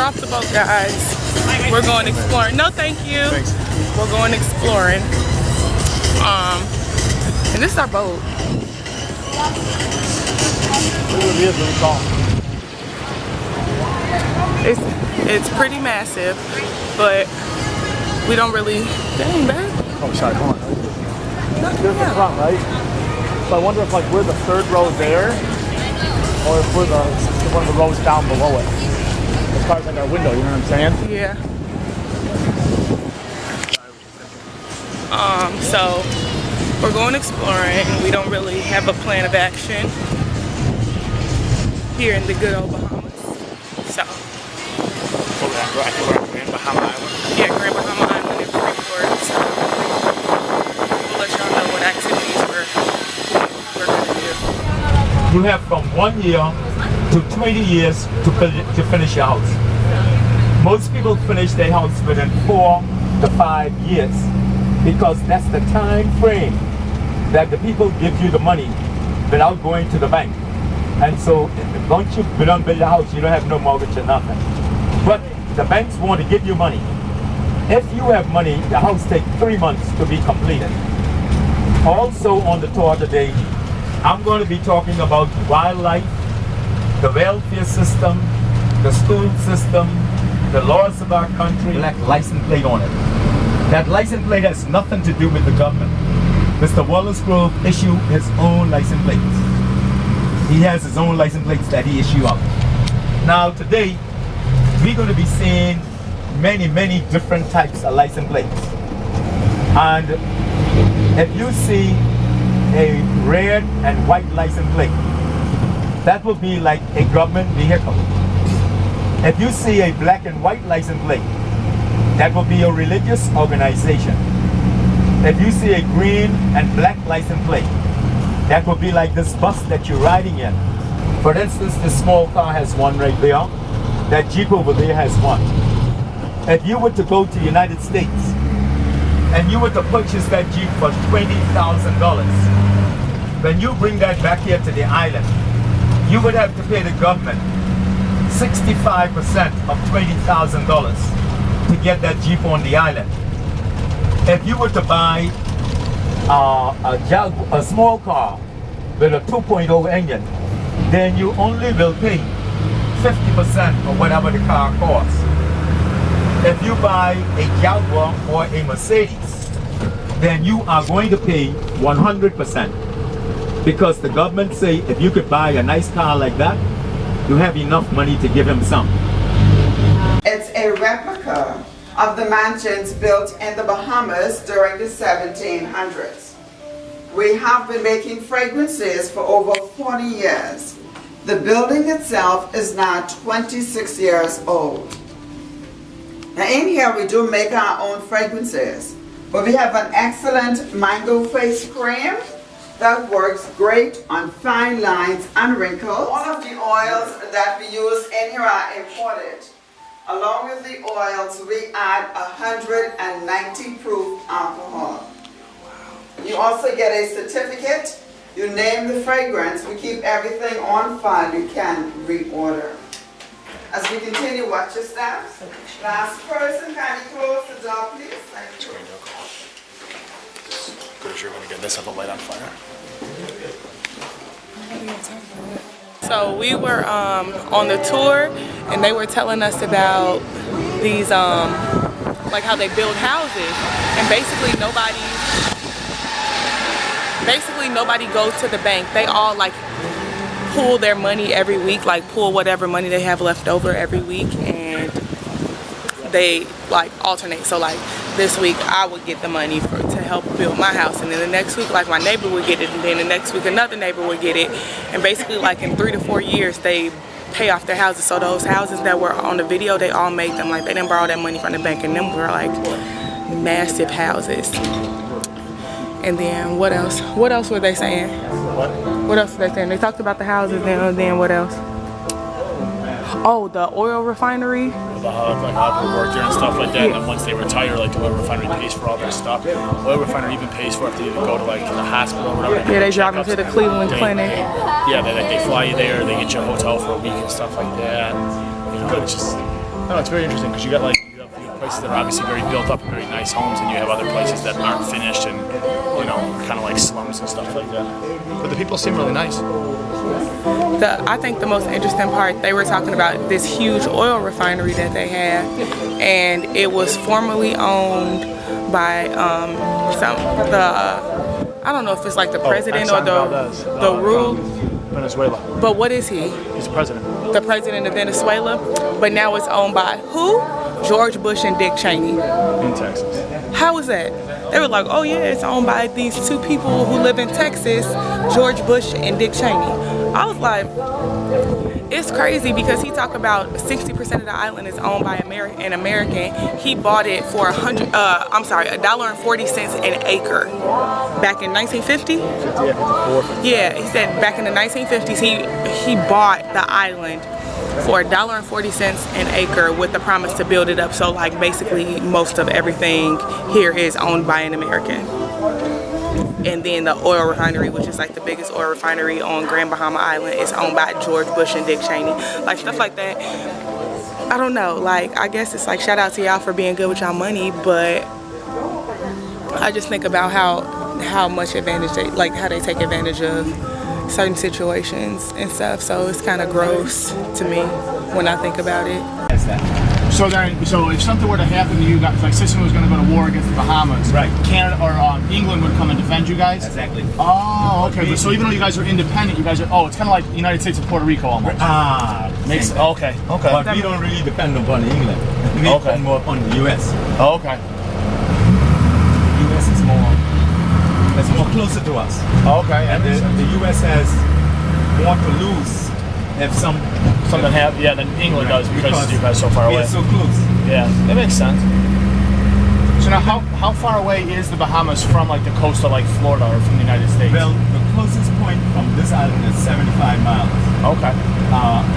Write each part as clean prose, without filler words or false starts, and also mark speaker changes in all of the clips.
Speaker 1: off the boat, guys. We're going exploring. No, thank you.
Speaker 2: Thanks.
Speaker 1: We're going exploring. And this is our boat. It's pretty massive, but we don't really. Dang, man.
Speaker 2: Oh, sorry, hold on.
Speaker 1: Nothing
Speaker 2: There's the
Speaker 1: else.
Speaker 2: front, right? So I wonder if like we're the third row there, or if we're one of the rows down below it. As far as like our window, you know what I'm saying?
Speaker 1: Yeah. So we're going exploring. We don't really have a plan of action here in the good old Bahamas. So
Speaker 2: I think we're at Grand Bahama Island.
Speaker 1: yeah, Grand Bahama Island in Freeport. So we'll let y'all know what activities we're gonna do.
Speaker 3: You have from 1 year to 20 years to finish your house. Most people finish their house within 4 to 5 years because that's the time frame that the people give you the money without going to the bank. And so once you don't build a house, you don't have no mortgage or nothing. But the banks want to give you money. If you have money, the house takes 3 months to be completed. Also on the tour today, I'm going to be talking about wildlife, the welfare system, the school system, the laws of our country. Black license plate on it. That license plate has nothing to do with the government. Mr. Wallace Grove issued his own license plates. He has his own license plates that he issued out. Now today, we're going to be seeing many different types of license plates. And if you see a red and white license plate, that will be like a government vehicle. If you see a black and white license plate, that will be a religious organization. If you see a green and black license plate, that will be like this bus that you're riding in. For instance, this small car has one right there. That Jeep over there has one. If you were to go to the United States and you were to purchase that Jeep for $20,000, when you bring that back here to the island, you would have to pay the government 65% of $20,000 to get that Jeep on the island. If you were to buy a small car with a 2.0 engine, then you only will pay 50% of whatever the car costs. If you buy a Jaguar or a Mercedes, then you are going to pay 100%. Because the government say if you could buy a nice car like that, you have enough money to give him some.
Speaker 4: It's a replica of the mansions built in the Bahamas during the 1700s. We have been making fragrances for over 40 years. The building itself is now 26 years old. Now in here we do make our own fragrances, but we have an excellent mango face cream that works great on fine lines and wrinkles. All of the oils that we use in here are imported. Along with the oils, we add 190 proof alcohol. You also get a certificate. You name the fragrance. We keep everything on file. You can reorder. As we continue, watch your steps. Last person, can you close the door, please? Thank you.
Speaker 2: Good as you're going to get this up a light on fire.
Speaker 1: So we were on the tour, and they were telling us about these, like how they build houses, and basically nobody goes to the bank. They all like pool their money every week, like pull whatever money they have left over every week, and they like alternate. So like this week I would get the money to help build my house, and then the next week like my neighbor would get it, and then the next week another neighbor would get it, and basically like in 3 to 4 years they pay off their houses. So those houses that were on the video, they all made them, like they didn't borrow that money from the bank, and them were like massive houses. And then what else? What else were they saying? What else were they saying? They talked about the houses, and then what else? Oh, the oil refinery.
Speaker 2: About like how people work there and stuff like that, and then once they retire, like the oil refinery pays for all their stuff. The oil refinery even pays for if they even go to like the hospital or whatever.
Speaker 1: Yeah, they drive them to the Cleveland Clinic.
Speaker 2: Yeah, they fly you there, they get you a hotel for a week and stuff like that. You know, it's just No, it's very interesting because you got places that are obviously very built up and very nice homes, and you have other places that aren't finished and kind of like slums and stuff like that. But the people seem really nice.
Speaker 1: I think the most interesting part, they were talking about this huge oil refinery that they have, and it was formerly owned by I don't know if it's like the president or the rule.
Speaker 2: Venezuela.
Speaker 1: But what is he?
Speaker 2: He's the president.
Speaker 1: The president of Venezuela. But now it's owned by who? George Bush and Dick Cheney.
Speaker 2: In Texas.
Speaker 1: How is that? They were like, oh yeah, it's owned by these two people who live in Texas, George Bush and Dick Cheney. I was like, it's crazy because he talked about 60% of the island is owned by an American. He bought it for $1.40 an acre back in 1950. Yeah, he said back in the 1950s he bought the island for $1.40 an acre with the promise to build it up. So like basically most of everything here is owned by an American. And then the oil refinery, which is like the biggest oil refinery on Grand Bahama Island, is owned by George Bush and Dick Cheney. Like stuff like that. I don't know, like I guess it's like shout out to y'all for being good with y'all money, but I just think about how much advantage how they take advantage of certain situations and stuff. So it's kind of gross to me when I think about it.
Speaker 2: So if something were to happen to you guys, like say someone was going to go to war against the Bahamas,
Speaker 3: Right.
Speaker 2: Canada or England would come and defend you guys?
Speaker 3: Exactly.
Speaker 2: Oh, okay. But so even though you guys are independent, you guys are, it's kind of like the United States and Puerto Rico almost.
Speaker 3: Makes sense.
Speaker 2: Okay.
Speaker 3: But we don't really depend upon England. We depend more upon the US.
Speaker 2: Okay.
Speaker 3: The US is more closer to us.
Speaker 2: Okay.
Speaker 3: And the US has more to lose if something
Speaker 2: happens, yeah, than England does because you guys are so far away.
Speaker 3: We're so close.
Speaker 2: Yeah, that makes sense. So now, how far away is the Bahamas from like the coast of like Florida or from the United States?
Speaker 3: Well, the closest point from this island is 75 miles.
Speaker 2: Okay.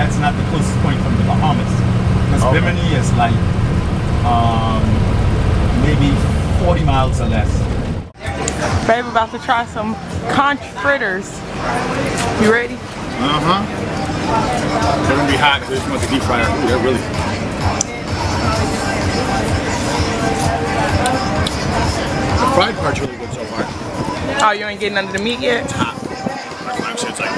Speaker 3: That's not the closest point from the Bahamas. Because Bimini is like maybe 40 miles or less.
Speaker 1: Babe about to try some conch fritters. You ready?
Speaker 2: They're gonna be hot because they just want the deep fryer. Ooh, they're really. The fried part's really good so far.
Speaker 1: Oh, you ain't getting under the meat yet?
Speaker 2: It's hot. That's what I'm saying. It's like.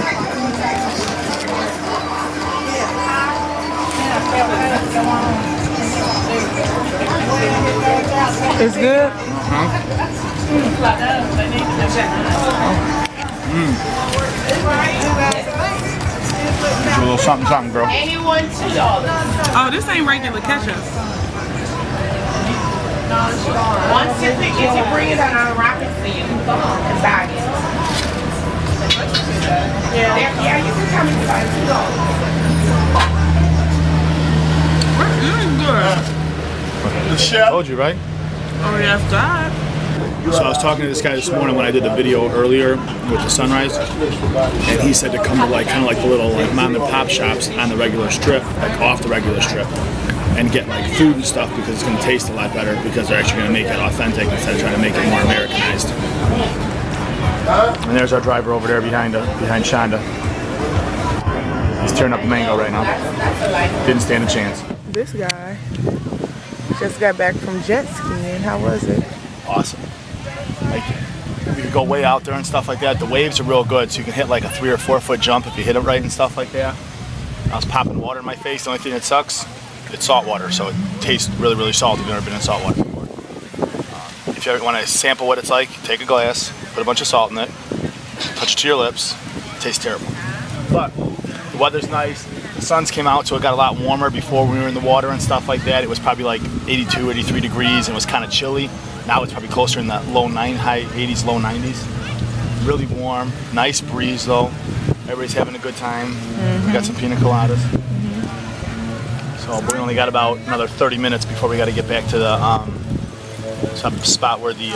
Speaker 1: It's good?
Speaker 2: A little something, girl.
Speaker 1: Oh, this ain't regular ketchup.
Speaker 5: Once you pick it, you bring it on a rocket for you and bag it. Yeah, you can come inside.
Speaker 1: It's good.
Speaker 2: The chef. Told you, right?
Speaker 1: Oh, yes, God.
Speaker 2: So I was talking to this guy this morning when I did the video earlier with the sunrise, and he said to come to like kind of like the little like mom and pop shops on the regular strip, like off the regular strip, and get like food and stuff because it's going to taste a lot better because they're actually going to make it authentic instead of trying to make it more Americanized. And there's our driver over there behind Shonda. He's tearing up the mango right now. Didn't stand a chance.
Speaker 1: This guy just got back from jet skiing. How was it?
Speaker 2: Awesome. Like, you can go way out there and stuff like that. The waves are real good, so you can hit like a 3 or 4 foot jump if you hit it right and stuff like that. I was popping water in my face. The only thing that sucks, it's salt water, so it tastes really, really salty if you've never been in salt water before. If you ever want to sample what it's like, take a glass, put a bunch of salt in it, touch it to your lips. It tastes terrible. But the weather's nice. The suns came out, so it got a lot warmer before we were in the water and stuff like that. It was probably like 82, 83 degrees, and it was kind of chilly. Now it's probably closer in the high 80s, low 90s. Really warm, nice breeze though. Everybody's having a good time. We got some pina coladas. So we only got about another 30 minutes before we got to get back to the spot where the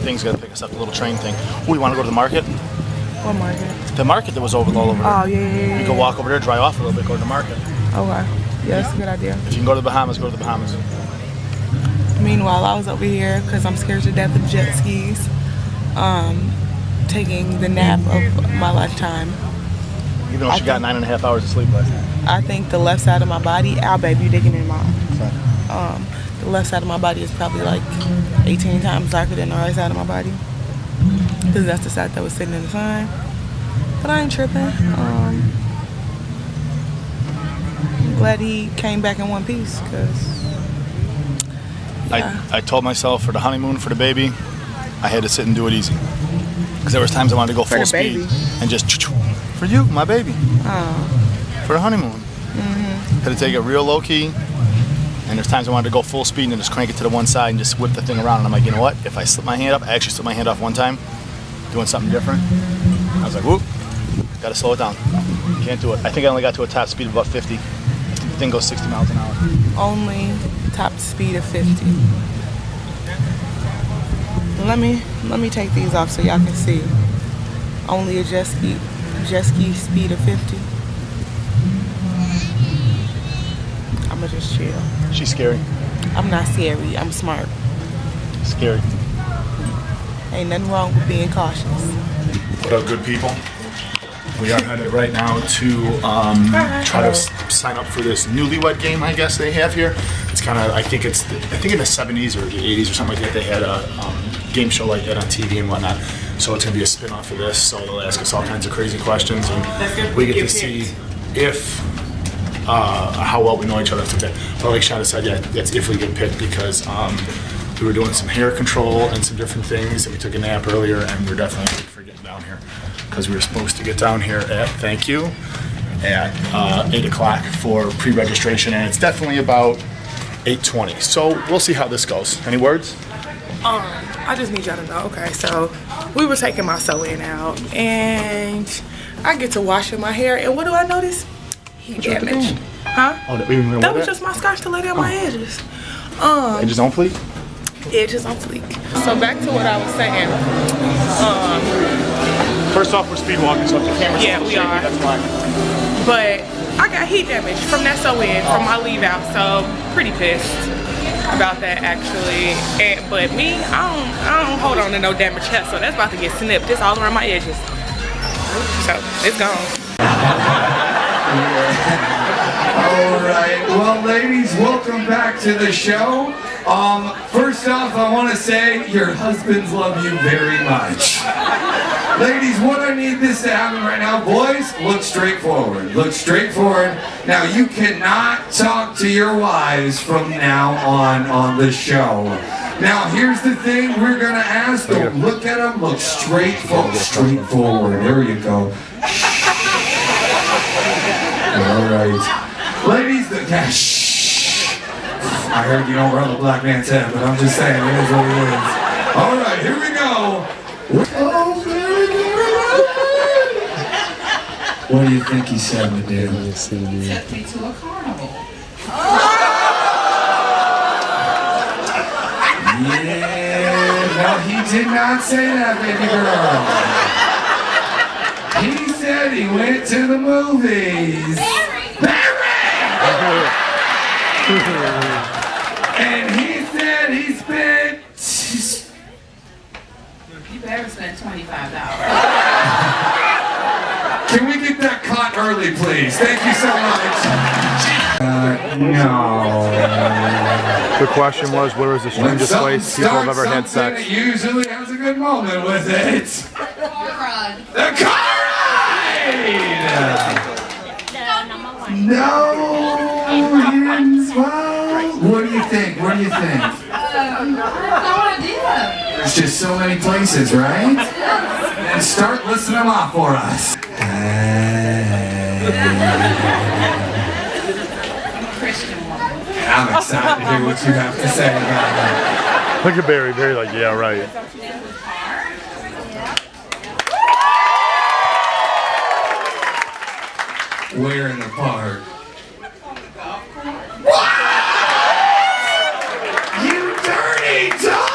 Speaker 2: thing's gonna pick us up, the little train thing. Oh, you want to go to the market?
Speaker 1: What market?
Speaker 2: The market that was all over there.
Speaker 1: Oh, yeah.
Speaker 2: You can walk over there, dry off a little bit, go to the market.
Speaker 1: Okay. Yeah, that's a good idea.
Speaker 2: If you can go to the Bahamas, go to the Bahamas.
Speaker 1: Meanwhile, I was over here because I'm scared to death of jet skis, taking the nap of my lifetime.
Speaker 2: Even though she got 9.5 hours of sleep last night.
Speaker 1: I think the left side of my body, our baby, you digging in mine. The left side of my body is probably like 18 times darker than the right side of my body. Because that's the side that was sitting in the sun. But I ain't tripping. I'm glad he came back in one piece, because
Speaker 2: I told myself for the honeymoon, for the baby, I had to sit and do it easy. Because there was times I wanted to go full speed and just for you, my baby. For the honeymoon. Had to take it real low key. And there's times I wanted to go full speed and just crank it to the one side and just whip the thing around. And I'm like, you know what? If I slip my hand up, I actually slipped my hand off one time, doing something different. I was like, whoop, gotta slow it down. Can't do it. I think I only got to a top speed of about 50. The thing goes 60 miles an hour.
Speaker 1: only top speed of 50. Let me take these off so y'all can see. Only a jet ski speed of 50. I'ma just chill.
Speaker 2: She's scary.
Speaker 1: I'm not scary, I'm smart.
Speaker 2: Scary.
Speaker 1: Ain't nothing wrong with being cautious.
Speaker 2: What up, good people? We are headed right now to try to sign up for this newlywed game, I guess they have here. It's kind of, I think in the 70s or the 80s or something like that, they had a game show like that on TV and whatnot. So it's going to be a spin-off of this. So they'll ask us all kinds of crazy questions, and we get to see if how well we know each other. But like Shonda said, yeah, that's if we get picked, because we were doing some hair control and some different things, and we took a nap earlier, and we're definitely late for getting down here because we were supposed to get down here at 8 o'clock for pre-registration, and it's definitely about 8:20. So we'll see how this goes. Any words?
Speaker 1: I just need y'all to know, okay, so we were taking my sew-in out, and I get to washing my hair, and what do I notice? Heat damage. Huh?
Speaker 2: Oh,
Speaker 1: that was just my scarf to lay down my edges.
Speaker 2: Edges on fleek?
Speaker 1: Edges on fleek. So back to what I was saying.
Speaker 2: First off, we're speed walking, so if the camera's
Speaker 1: Yeah, we are.
Speaker 2: That's fine.
Speaker 1: But I got heat damage from that sew-in, from my leave out, so pretty pissed about that actually. But me, I don't hold on to no damaged hair, so that's about to get snipped. It's all around my edges. So it's gone.
Speaker 6: All right, well, ladies, welcome back to the show. First off, I want to say your husbands love you very much. Ladies, what I need this to happen right now, boys, look straight forward. Look straight forward. Now, you cannot talk to your wives from now on the show. Now, here's the thing we're going to ask. Don't look at them. Look straight forward. There you go. All right. Ladies, shh. I heard you don't run the black man's head, but I'm just saying, it is what it is. All right, here we go. Oh, what do you think he said to do?
Speaker 5: Took me to a carnival.
Speaker 6: Yeah, no, he did not say that, baby girl. He said he went to the movies. And he said he spent...
Speaker 5: You better spend $25.
Speaker 6: Can we get that caught early, please? Thank you so much. No.
Speaker 2: The question was, where was the strangest place people have ever had sex?
Speaker 6: It usually has a good moment with it. The car ride! No, he didn't. Well, what do you think? What do you think?
Speaker 5: No idea.
Speaker 6: There's just so many places, right? And start listing them off for us.
Speaker 5: Christian woman.
Speaker 6: I'm excited to hear what you have to say about that.
Speaker 2: Look at Barry. Barry like, yeah, right.
Speaker 6: Where in the park? You dirty dog!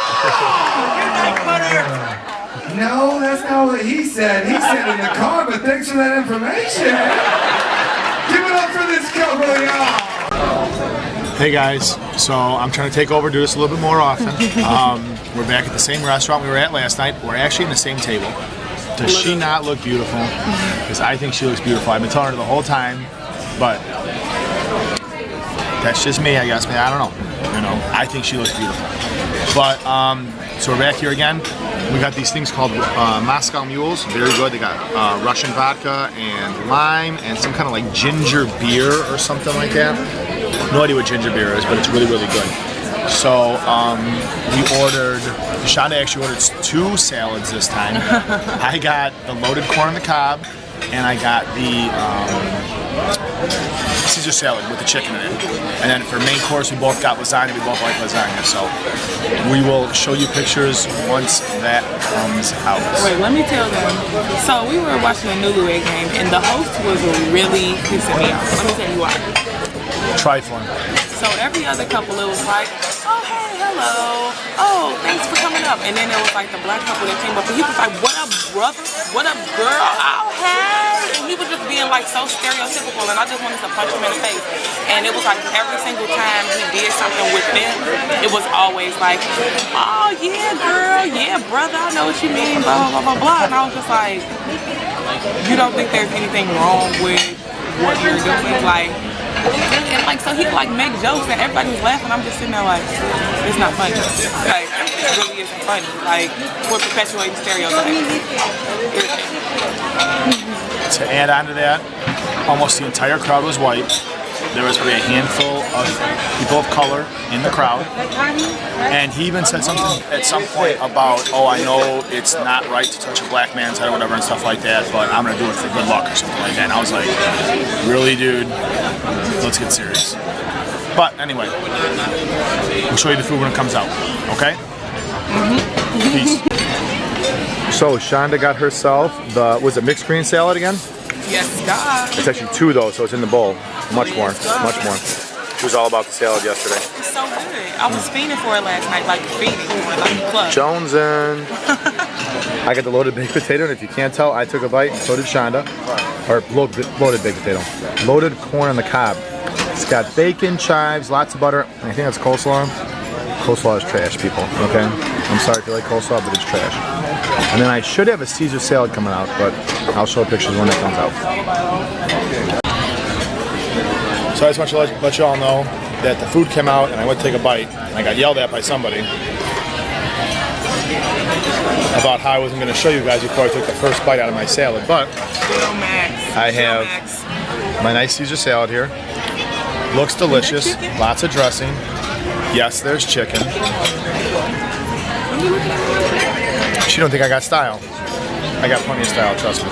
Speaker 6: No, that's not what he said. He said in the car, but thanks for that information. Give it up for this couple, y'all.
Speaker 2: Hey guys, so I'm trying to take over, do this a little bit more often. We're back at the same restaurant we were at last night. We're actually in the same table. Does she not look beautiful? Because I think she looks beautiful. I've been telling her the whole time, but that's just me, I guess. Man, I don't know. You know, I think she looks beautiful. But so we're back here again. We got these things called Moscow Mules. Very good. They got Russian vodka and lime and some kind of like ginger beer or something like that. No idea what ginger beer is, but it's really, really good. So we ordered, Shonda actually ordered 2 salads this time. I got the loaded corn on the cob, and I got the Caesar salad with the chicken in it. And then for main course, we both got lasagna. We both like lasagna. So we will show you pictures once that comes out.
Speaker 1: Wait, let me tell them. So we were watching a Newlywed game, and the host was really pissing me off. Let me tell you why.
Speaker 2: Trifling.
Speaker 1: So every other couple, it was like, oh, hey, hello. Oh, thanks for coming up. And then there was like the black couple that came up, and he was like, what up, brother? What up, girl? Oh, hey. And he was just being like so stereotypical, and I just wanted to punch him in the face. And it was like every single time he did something with them, it was always like, oh, yeah, girl. Yeah, brother. I know what you mean, blah, blah, blah, blah. And I was just like, you don't think there's anything wrong with what you're doing? Like, and like, so he like make jokes and everybody was laughing. I'm just sitting there like, it's not funny. Like, it really isn't funny. Like, we're perpetuating stereotypes.
Speaker 2: To add on to that, almost the entire crowd was white. There was probably a handful of people of color in the crowd. And he even said something at some point about, oh, I know it's not right to touch a black man's head or whatever and stuff like that, but I'm going to do it for good luck or something like that. And I was like, really, dude? Let's get serious. But anyway, we'll show you the food when it comes out, okay? Peace. So Shonda got herself the, was it mixed green salad again?
Speaker 1: Yes, God.
Speaker 2: It's actually 2 though, so it's in the bowl. Much more, much more. She was all about the salad yesterday.
Speaker 1: It's so good. I was fiending for it last night, like feeding for it, like a club.
Speaker 2: Jonesin'. I got the loaded baked potato, and if you can't tell, I took a bite, and so did Shonda. Or loaded baked potato. Loaded corn on the cob. It's got bacon, chives, lots of butter, and I think that's coleslaw. Coleslaw is trash, people, okay? I'm sorry if you like coleslaw, but it's trash. And then I should have a Caesar salad coming out, but I'll show pictures when that comes out. So I just want to let you all know that the food came out and I went to take a bite and I got yelled at by somebody about how I wasn't going to show you guys before I took the first bite out of my salad. But I have my nice Caesar salad here. Looks delicious. Lots of dressing. Yes, there's chicken. She don't think I got style. I got plenty of style, trust me.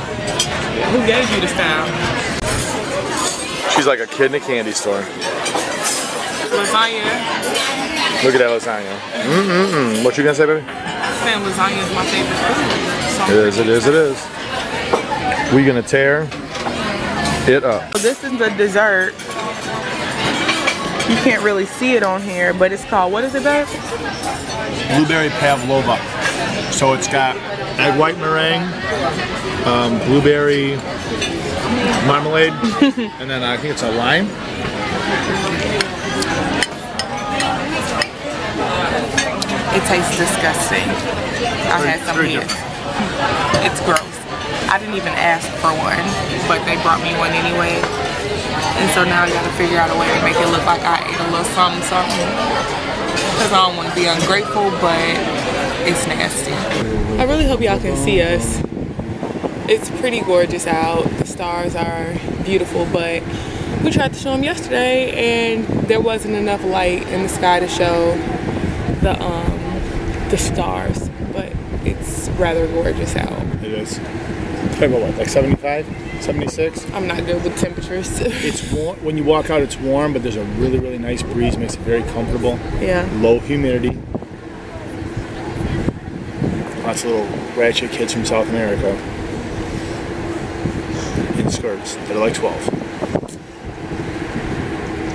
Speaker 1: Who gave you the style?
Speaker 2: She's like a kid in a candy store.
Speaker 1: Lasagna.
Speaker 2: Look at that lasagna. What you gonna say, baby?
Speaker 1: Sam, lasagna is my favorite food. So
Speaker 2: It is. We gonna tear it up.
Speaker 1: this is the dessert. You can't really see it on here, but it's called, what is it, babe?
Speaker 2: Blueberry pavlova. So it's got egg white meringue, blueberry marmalade, and then I think it's a lime.
Speaker 1: It tastes disgusting. I had some here. It's gross. I didn't even ask for one, but they brought me one anyway. And so now I gotta figure out a way to make it look like I ate a little something. Because I don't want to be ungrateful, but it's nasty. I really hope y'all can see us. It's pretty gorgeous out. The stars are beautiful, but we tried to show them yesterday and there wasn't enough light in the sky to show the stars, but it's rather gorgeous out.
Speaker 2: It is. About what, like 75, 76?
Speaker 1: I'm not good with temperatures.
Speaker 2: It's warm. When you walk out, it's warm, but there's a really, really nice breeze. Makes it very comfortable.
Speaker 1: Yeah.
Speaker 2: Low humidity. Lots of little ratchet kids from South America in skirts that are like 12.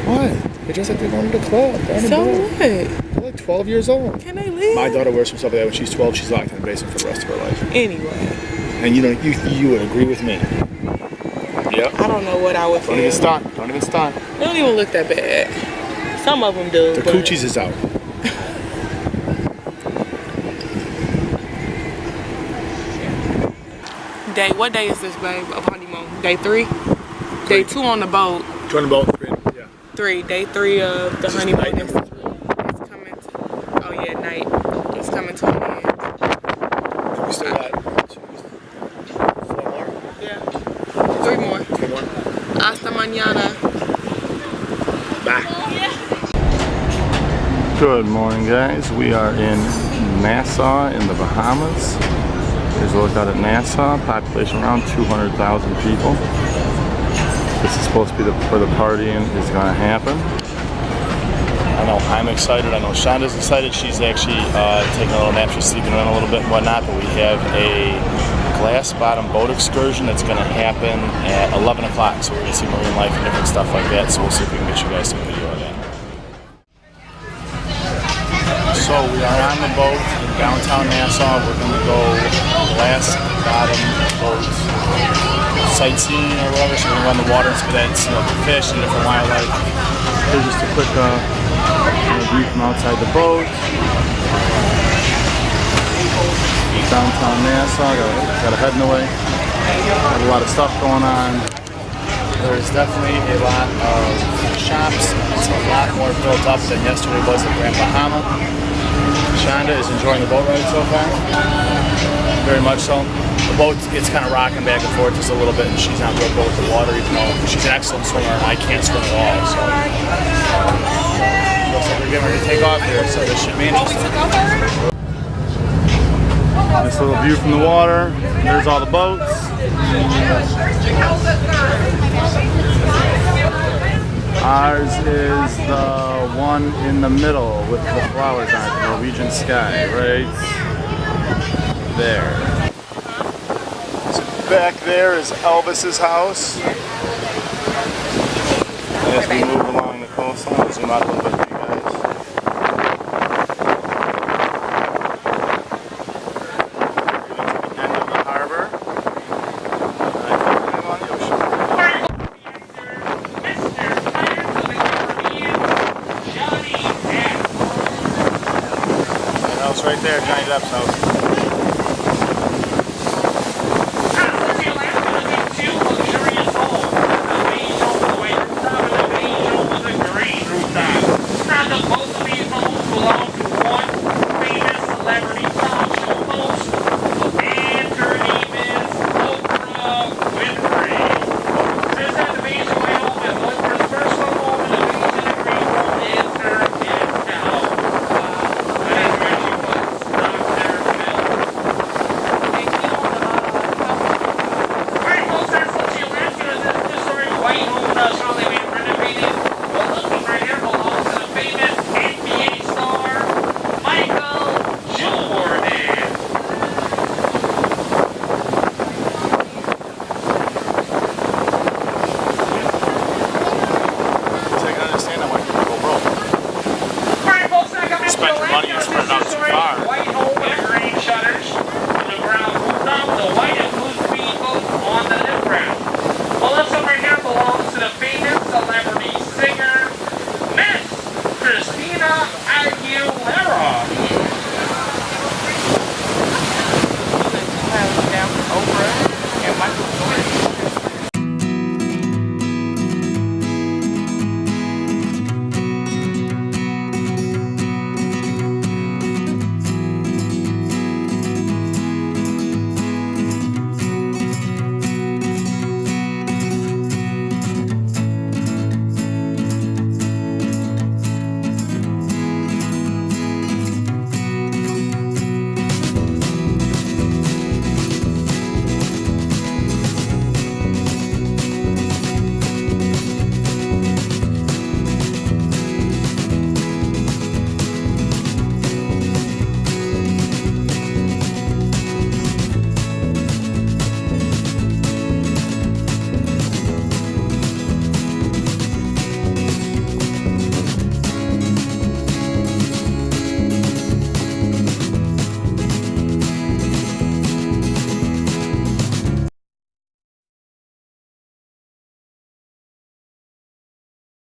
Speaker 2: What? They dress like they're going to the club.
Speaker 1: So what?
Speaker 2: They're like 12 years old.
Speaker 1: Can they leave?
Speaker 2: My daughter wears some stuff like that when she's 12. She's locked in the basement for the rest of her life.
Speaker 1: Anyway.
Speaker 2: And you would agree with me. Yep.
Speaker 1: I don't know what I would
Speaker 2: Don't even stunt. Don't even stunt.
Speaker 1: They don't even look that bad. Some of them do.
Speaker 2: The
Speaker 1: but
Speaker 2: coochies is out.
Speaker 1: What day is this, babe, of honeymoon? Day 3? Day 2 on the boat.
Speaker 2: Join the boat. 3. Yeah.
Speaker 1: 3. Day 3 of the
Speaker 2: This is
Speaker 1: honeymoon.
Speaker 2: night
Speaker 1: It's,
Speaker 2: number 3.
Speaker 1: it's coming to, oh yeah, night. It's coming to an end.
Speaker 2: We still got 4 more.
Speaker 1: Yeah. 3 more.
Speaker 2: 3 more.
Speaker 1: Hasta mañana.
Speaker 2: Bye. Good morning, guys. We are in Nassau in the Bahamas. Here's a look out at Nassau. Population around 200,000 people. This is supposed to be where the partying is going to happen. I know I'm excited. I know Shonda's excited. She's actually taking a little nap. She's sleeping around a little bit and whatnot. But we have a glass bottom boat excursion that's going to happen at 11 o'clock. So we're going to see marine life and different stuff like that. So we'll see if we can get you guys some video of that. So we are on the boat in downtown Nassau. We're going to go glass bottom boat sightseeing or whatever. So we're going to go on the water and see that, see the fish and different wildlife. Here's just a quick view from outside the boat. Downtown Nassau, got a head in the way. Got a lot of stuff going on. There's definitely a lot of shops. It's a lot more built up than yesterday was at Grand Bahama. Shonda is enjoying the boat ride so far. Very much so. The boat gets kind of rocking back and forth just a little bit, and she's not real good with the water, even though she's an excellent swimmer and I can't swim at all. So looks like we're getting ready to take off here, so this should be interesting. Nice little view from the water. There's all the boats. Ours is the one in the middle with the flowers on it, the Norwegian sky, right there. So back there is Elvis's house. As we move along the coastline, I'll zoom out a little bit for you guys. End of the harbor. And on the ocean. House right there, Johnny Depp's house.